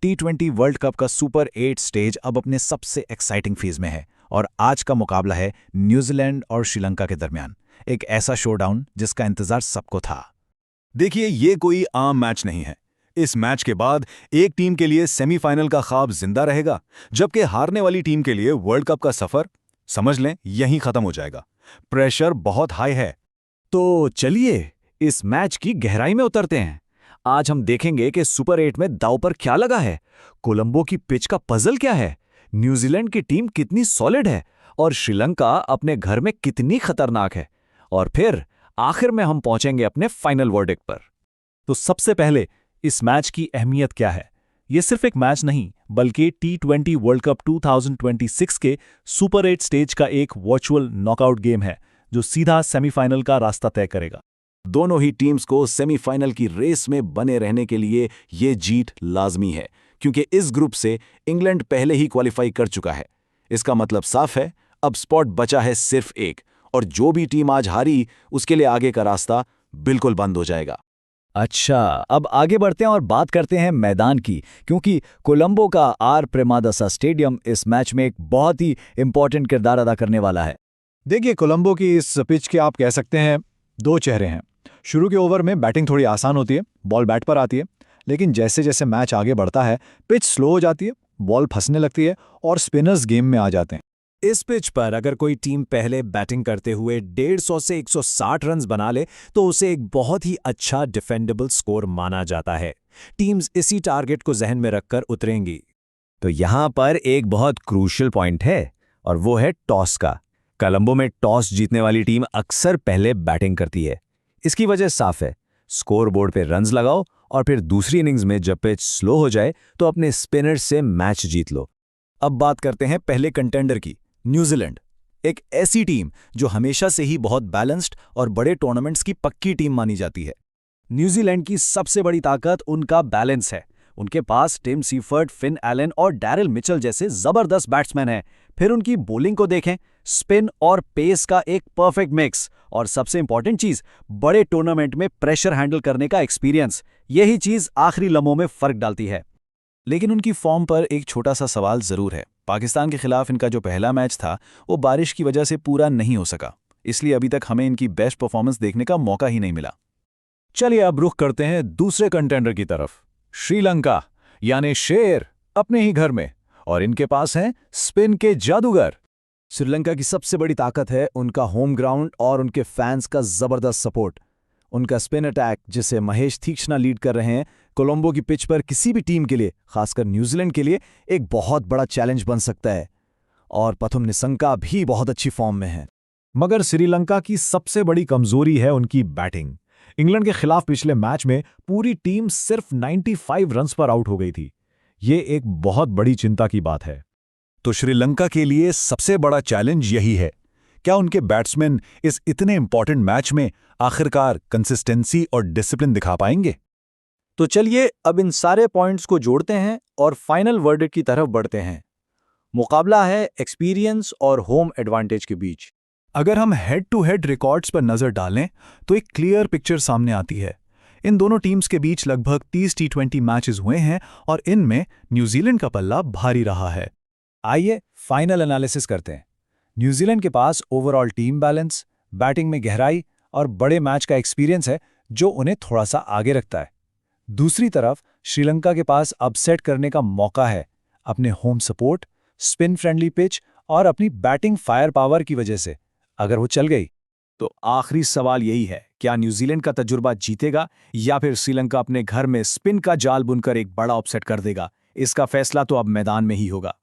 T20 world cup का super 8 stage अब अपने सबसे एक्साइटिंग फेज में है और आज का मुकाबला है न्यूजीलैंड और श्रीलंका के दरमियान। एक ऐसा शोडाउन जिसका इंतजार सबको था। देखिए, ये कोई आम मैच नहीं है। इस मैच के बाद एक टीम के लिए सेमीफाइनल का ख्वाब जिंदा रहेगा, जबकि हारने वाली टीम के लिए वर्ल्ड कप का सफर, समझ लें, यहीं खत्म हो जाएगा। प्रेशर बहुत हाई है। तो चलिए इस मैच की गहराई में उतरते हैं। आज हम देखेंगे कि सुपर 8 में दांव पर क्या लगा है, कोलंबो की पिच का पजल क्या है, न्यूजीलैंड की टीम कितनी सॉलिड है और श्रीलंका अपने घर में कितनी खतरनाक है। और फिर आखिर में हम पहुंचेंगे अपने फाइनल वर्डिक्ट पर। तो सबसे पहले इस मैच की अहमियत क्या है। ये सिर्फ एक मैच नहीं बल्कि T20 वर्ल्ड कप 2026 के सुपर 8 स्टेज का एक वर्चुअल नॉकआउट गेम है जो सीधा सेमीफाइनल का रास्ता तय करेगा। दोनों ही टीम्स को सेमीफाइनल की रेस में बने रहने के लिए ये जीत लाजमी है, क्योंकि इस ग्रुप से इंग्लैंड पहले ही क्वालिफाई कर चुका है। इसका मतलब साफ है, अब स्पॉट बचा है सिर्फ एक, और जो भी टीम आज हारी उसके लिए आगे का रास्ता बिल्कुल बंद हो जाएगा। अच्छा, अब आगे बढ़ते हैं और बात करते हैं मैदान की, क्योंकि कोलंबो का आर प्रेमादासा स्टेडियम इस मैच में एक बहुत ही इंपॉर्टेंट किरदार अदा करने वाला है। देखिए, कोलंबो की इस पिच के आप कह सकते हैं दो चेहरे हैं। शुरू के ओवर में बैटिंग थोड़ी आसान होती है, बॉल बैट पर आती है, लेकिन जैसे जैसे मैच आगे बढ़ता है पिच स्लो हो जाती है, बॉल फंसने लगती है और स्पिनर्स गेम में आ जाते हैं। इस पिच पर अगर कोई टीम पहले बैटिंग करते हुए 150 से 160 रन्स बना ले तो उसे एक बहुत ही अच्छा डिफेंडेबल स्कोर माना जाता है। टीम्स इसी टारगेट को जहन में रखकर उतरेंगी। तो यहाँ पर एक बहुत क्रूशियल पॉइंट है और वो है टॉस का। कोलंबो में टॉस जीतने वाली टीम अक्सर पहले बैटिंग करती है। इसकी वजह साफ है, स्कोर बोर्ड पे रन्स लगाओ और फिर दूसरी इनिंग्स में जब पिच स्लो हो जाए तो अपने स्पिनर से मैच जीत लो। अब बात करते हैं पहले कंटेंडर की, न्यूजीलैंड। एक ऐसी टीम जो हमेशा से ही बहुत बैलेंस्ड और बड़े टूर्नामेंट्स की पक्की टीम मानी जाती है। न्यूजीलैंड की सबसे बड़ी ताकत उनका बैलेंस है। उनके पास टिम सीफर्ड, फिन एलन और डैरिल मिचेल जैसे जबरदस्त बैट्समैन हैं। फिर उनकी बॉलिंग को देखें, स्पिन और पेस का एक परफेक्ट मिक्स, और सबसे इंपॉर्टेंट चीज, बड़े टूर्नामेंट में प्रेशर हैंडल करने का एक्सपीरियंस। यही चीज आखिरी लम्हों में फर्क डालती है। लेकिन उनकी फॉर्म पर एक छोटा सा सवाल जरूर है। पाकिस्तान के खिलाफ इनका जो पहला मैच था वो बारिश की वजह से पूरा नहीं हो सका, इसलिए अभी तक हमें इनकी बेस्ट परफॉर्मेंस देखने का मौका ही नहीं मिला। चलिए अब रुख करते हैं दूसरे कंटेंडर की तरफ, श्रीलंका, यानी शेर अपने ही घर में, और इनके पास हैं स्पिन के जादूगर। श्रीलंका की सबसे बड़ी ताकत है उनका होम ग्राउंड और उनके फैंस का जबरदस्त सपोर्ट। उनका स्पिन अटैक, जिसे महेश तीक्ष्णा लीड कर रहे हैं, कोलंबो की पिच पर किसी भी टीम के लिए, खासकर न्यूजीलैंड के लिए, एक बहुत बड़ा चैलेंज बन सकता है। और पथुम निसंका भी बहुत अच्छी फॉर्म में है। मगर श्रीलंका की सबसे बड़ी कमजोरी है उनकी बैटिंग। इंग्लैंड के खिलाफ पिछले मैच में पूरी टीम सिर्फ 95 रन्स पर आउट हो गई थी। ये एक बहुत बड़ी चिंता की बात है। तो श्रीलंका के लिए सबसे बड़ा चैलेंज यही है, क्या उनके बैट्समैन इस इतने इंपॉर्टेंट मैच में आखिरकार कंसिस्टेंसी और डिसिप्लिन दिखा पाएंगे। तो चलिए अब इन सारे पॉइंट्स को जोड़ते हैं और फाइनल वर्डिक्ट की तरफ बढ़ते हैं। मुकाबला है एक्सपीरियंस और होम एडवांटेज के बीच। अगर हम हेड टू हेड रिकॉर्ड्स पर नजर डालें तो एक क्लियर पिक्चर सामने आती है। इन दोनों टीम्स के बीच लगभग 30 T20 मैचेस हुए हैं और इनमें न्यूजीलैंड का पल्ला भारी रहा है। आइए फाइनल एनालिसिस करते हैं। न्यूजीलैंड के पास ओवरऑल टीम बैलेंस, बैटिंग में गहराई और बड़े मैच का एक्सपीरियंस है जो उन्हें थोड़ा सा आगे रखता है। दूसरी तरफ श्रीलंका के पास अपसेट करने का मौका है अपने home support, spin friendly pitch और अपनी बैटिंग फायर पावर की वजह से। अगर वो चल गई तो आखिरी सवाल यही है, क्या न्यूजीलैंड का तजुर्बा जीतेगा या फिर श्रीलंका अपने घर में स्पिन का जाल बुनकर एक बड़ा अपसेट कर देगा। इसका फैसला तो अब मैदान में ही होगा।